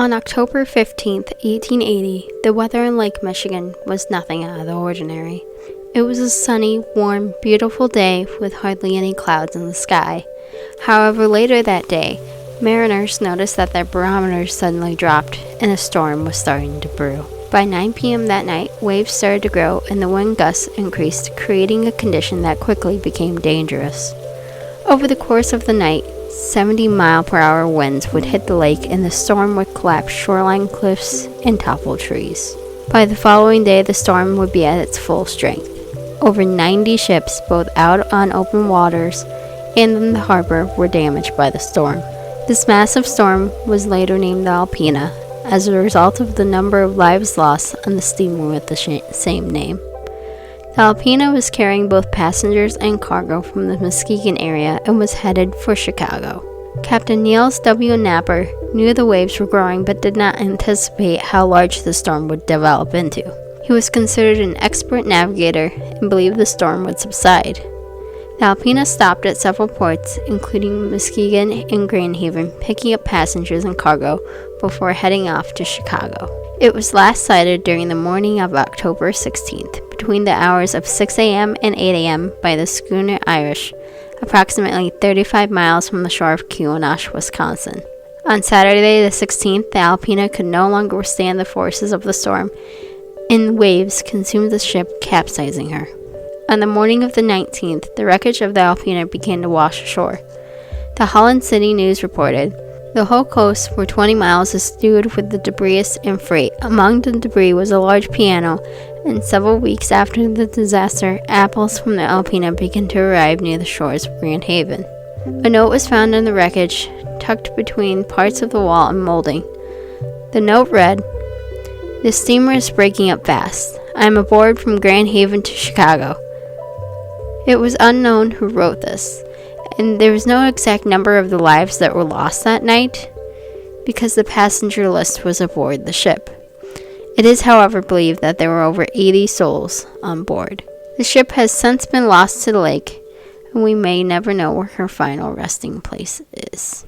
On October 15th, 1880, the weather in Lake Michigan was nothing out of the ordinary. It was a sunny, warm, beautiful day with hardly any clouds in the sky. However, later that day, mariners noticed that their barometers suddenly dropped and a storm was starting to brew. By 9 p.m. that night, waves started to grow and the wind gusts increased, creating a condition that quickly became dangerous. Over the course of the night, 70-mile-per-hour winds would hit the lake and the storm would collapse shoreline cliffs and topple trees. By the following day, the storm would be at its full strength. Over 90 ships, both out on open waters and in the harbor, were damaged by the storm. This massive storm was later named the Alpena, as a result of the number of lives lost on the steamer with the same name. The Alpena was carrying both passengers and cargo from the Muskegon area and was headed for Chicago. Captain Niels W. Napper knew the waves were growing but did not anticipate how large the storm would develop into. He was considered an expert navigator and believed the storm would subside. The Alpena stopped at several ports, including Muskegon and Grand Haven, picking up passengers and cargo before heading off to Chicago. It was last sighted during the morning of October 16th, between the hours of 6 a.m. and 8 a.m. by the schooner Irish, approximately 35 miles from the shore of Keweenaw, Wisconsin. On Saturday the 16th, the Alpena could no longer withstand the forces of the storm, and waves consumed the ship, capsizing her. On the morning of the 19th, the wreckage of the Alpena began to wash ashore. The Holland City News reported, "The whole coast for 20 miles is strewed with the debris and freight. Among the debris was a large piano, and several weeks after the disaster, apples from the Alpena began to arrive near the shores of Grand Haven." A note was found in the wreckage, tucked between parts of the wall and molding. The note read, "The steamer is breaking up fast. I am aboard from Grand Haven to Chicago." It was unknown who wrote this, and there was no exact number of the lives that were lost that night because the passenger list was aboard the ship. It is, however, believed that there were over 80 souls on board. The ship has since been lost to the lake, and we may never know where her final resting place is.